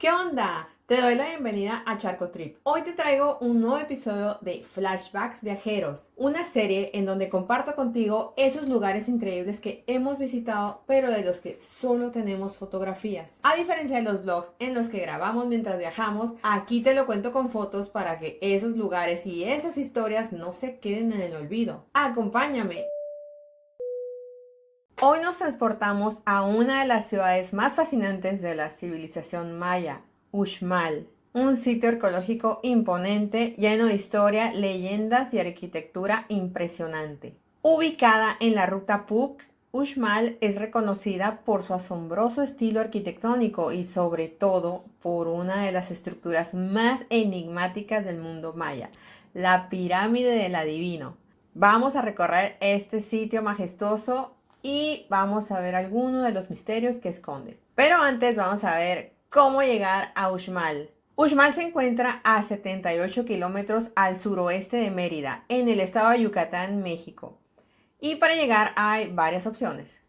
¿Qué onda? Te doy la bienvenida a Charco Trip. Hoy te traigo un nuevo episodio de Flashbacks Viajeros, una serie en donde comparto contigo esos lugares increíbles que hemos visitado, pero de los que solo tenemos fotografías. A diferencia de los vlogs en los que grabamos mientras viajamos, aquí te lo cuento con fotos para que esos lugares y esas historias no se queden en el olvido. Acompáñame. Hoy nos transportamos a una de las ciudades más fascinantes de la civilización maya, Uxmal, un sitio arqueológico imponente, lleno de historia, leyendas y arquitectura impresionante. Ubicada en la ruta Puc, Uxmal es reconocida por su asombroso estilo arquitectónico y sobre todo por una de las estructuras más enigmáticas del mundo maya, la pirámide del adivino. Vamos a recorrer este sitio majestuoso y vamos a ver algunos de los misterios que esconde. Pero antes vamos a ver cómo llegar a Uxmal. Uxmal se encuentra a 78 kilómetros al suroeste de Mérida, en el estado de Yucatán, México. Y para llegar hay varias opciones.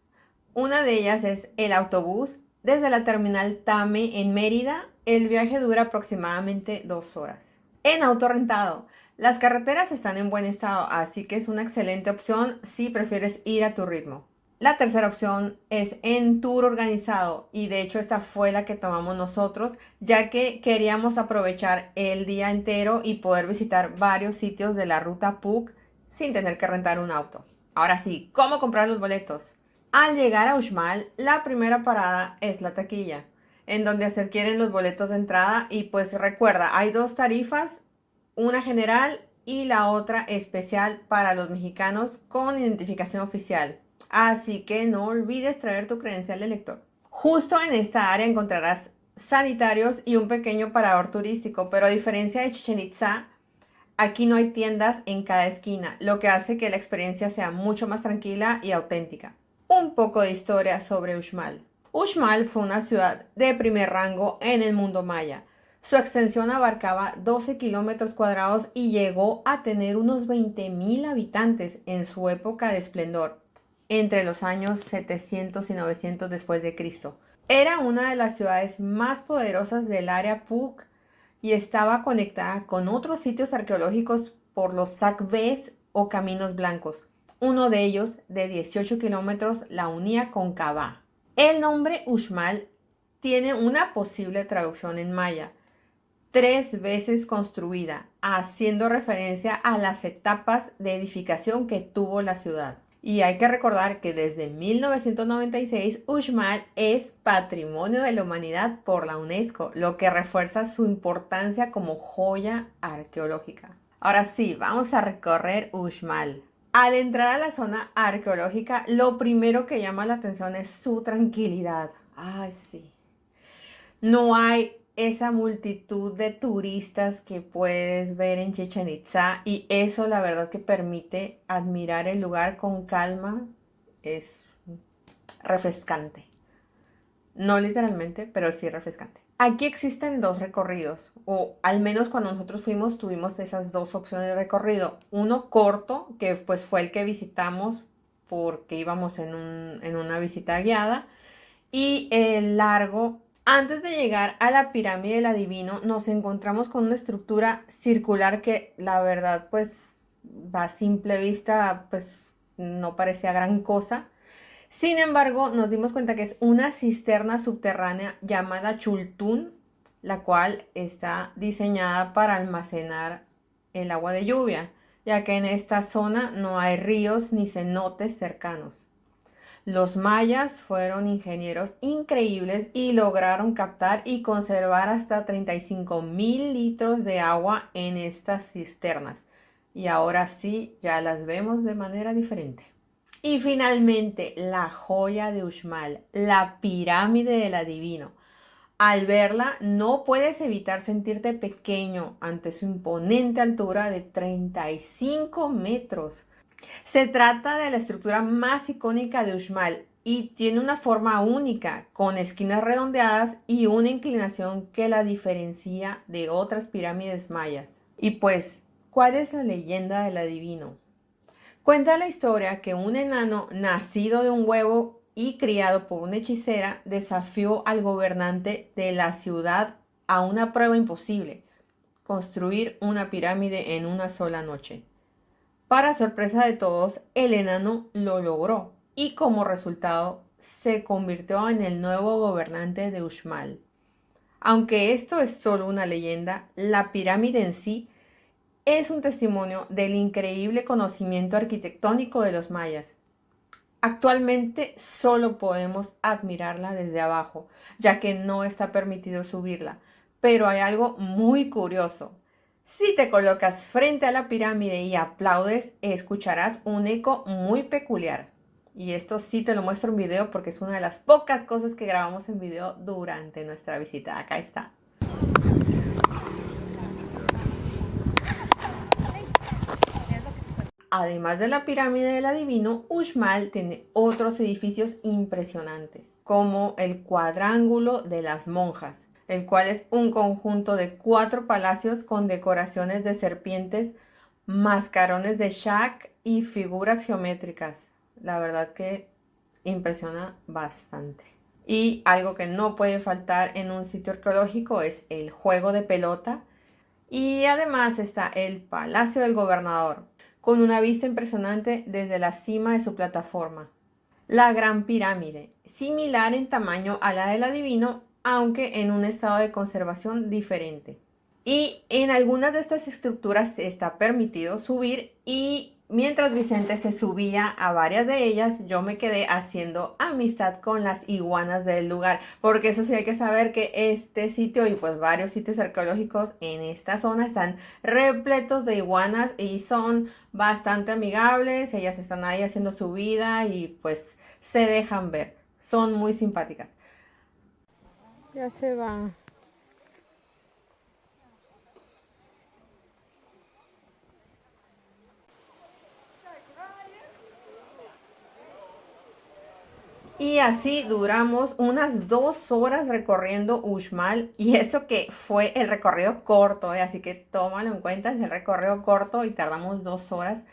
Una de ellas es el autobús desde la terminal Tame en Mérida. El viaje dura aproximadamente 2 horas. En auto rentado. Las carreteras están en buen estado, así que es una excelente opción si prefieres ir a tu ritmo. La tercera opción es en tour organizado y de hecho esta fue la que tomamos nosotros, ya que queríamos aprovechar el día entero y poder visitar varios sitios de la ruta Puc sin tener que rentar un auto. Ahora sí, ¿cómo comprar los boletos? Al llegar a Uxmal, la primera parada es la taquilla, en donde se adquieren los boletos de entrada y pues recuerda, hay dos tarifas, una general y la otra especial para los mexicanos con identificación oficial. Así que no olvides traer tu credencial de lector. Justo en esta área encontrarás sanitarios y un pequeño parador turístico, pero a diferencia de Chichén Itzá, aquí no hay tiendas en cada esquina, lo que hace que la experiencia sea mucho más tranquila y auténtica. Un poco de historia sobre Uxmal. Uxmal fue una ciudad de primer rango en el mundo maya. Su extensión abarcaba 12 kilómetros cuadrados y llegó a tener unos 20,000 habitantes en su época de esplendor, entre los años 700 y 900 después de Cristo. Era una de las ciudades más poderosas del área Puc y estaba conectada con otros sitios arqueológicos por los Sacbés o Caminos Blancos. Uno de ellos, de 18 kilómetros, la unía con Cabá. El nombre Uxmal tiene una posible traducción en maya, 3 veces construida, haciendo referencia a las etapas de edificación que tuvo la ciudad. Y hay que recordar que desde 1996 Uxmal es Patrimonio de la Humanidad por la UNESCO, lo que refuerza su importancia como joya arqueológica. Ahora sí, vamos a recorrer Uxmal. Al entrar a la zona arqueológica, lo primero que llama la atención es su tranquilidad. Ay, sí. No hay esa multitud de turistas que puedes ver en Chichén Itzá y eso la verdad que permite admirar el lugar con calma. Es refrescante. No literalmente, pero sí refrescante. Aquí existen dos recorridos, o al menos cuando nosotros fuimos tuvimos esas dos opciones de recorrido. Uno corto, que pues fue el que visitamos porque íbamos en una visita guiada, y el largo. Antes de llegar a la pirámide del adivino, nos encontramos con una estructura circular que la verdad pues a simple vista pues no parecía gran cosa. Sin embargo, nos dimos cuenta que es una cisterna subterránea llamada Chultún, la cual está diseñada para almacenar el agua de lluvia, ya que en esta zona no hay ríos ni cenotes cercanos. Los mayas fueron ingenieros increíbles y lograron captar y conservar hasta 35,000 litros de agua en estas cisternas. Y ahora sí, ya las vemos de manera diferente. Y finalmente, la joya de Uxmal, la pirámide del adivino. Al verla, no puedes evitar sentirte pequeño ante su imponente altura de 35 metros. Se trata de la estructura más icónica de Uxmal y tiene una forma única, con esquinas redondeadas y una inclinación que la diferencia de otras pirámides mayas. Y pues, ¿cuál es la leyenda del adivino? Cuenta la historia que un enano nacido de un huevo y criado por una hechicera desafió al gobernante de la ciudad a una prueba imposible: construir una pirámide en una sola noche. Para sorpresa de todos, el enano lo logró y como resultado se convirtió en el nuevo gobernante de Uxmal. Aunque esto es solo una leyenda, la pirámide en sí es un testimonio del increíble conocimiento arquitectónico de los mayas. Actualmente solo podemos admirarla desde abajo, ya que no está permitido subirla. Pero hay algo muy curioso. Si te colocas frente a la pirámide y aplaudes, escucharás un eco muy peculiar. Y esto sí te lo muestro en video porque es una de las pocas cosas que grabamos en video durante nuestra visita. Acá está. Además de la pirámide del adivino, Uxmal tiene otros edificios impresionantes, como el cuadrángulo de las monjas, el cual es un conjunto de 4 palacios con decoraciones de serpientes, mascarones de Shak y figuras geométricas. La verdad que impresiona bastante. Y algo que no puede faltar en un sitio arqueológico es el juego de pelota. Y además está el Palacio del Gobernador, con una vista impresionante desde la cima de su plataforma. La Gran Pirámide, similar en tamaño a la del adivino, aunque en un estado de conservación diferente. Y en algunas de estas estructuras está permitido subir, y mientras Vicente se subía a varias de ellas, yo me quedé haciendo amistad con las iguanas del lugar, porque eso sí hay que saber que este sitio y pues varios sitios arqueológicos en esta zona están repletos de iguanas y son bastante amigables. Ellas están ahí haciendo su vida y pues se dejan ver, son muy simpáticas. Ya se van. Y así duramos unas 2 horas recorriendo Uxmal, y eso que fue el recorrido corto, así que tómalo en cuenta, es el recorrido corto y tardamos 2 horas.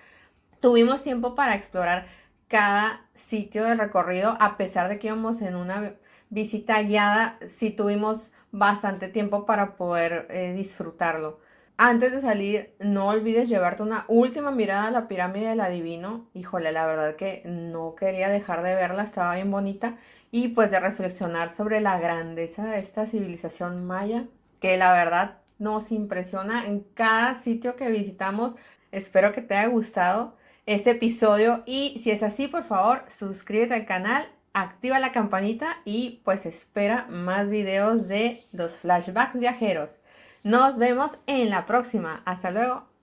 Tuvimos tiempo para explorar cada sitio del recorrido, a pesar de que íbamos en una visita guiada, sí tuvimos bastante tiempo para poder disfrutarlo. Antes de salir, no olvides llevarte una última mirada a la pirámide del adivino. Híjole, la verdad que no quería dejar de verla, estaba bien bonita. Y pues de reflexionar sobre la grandeza de esta civilización maya, que la verdad nos impresiona en cada sitio que visitamos. Espero que te haya gustado este episodio, y si es así, por favor, suscríbete al canal, activa la campanita y pues espera más videos de los flashbacks viajeros. Nos vemos en la próxima. Hasta luego.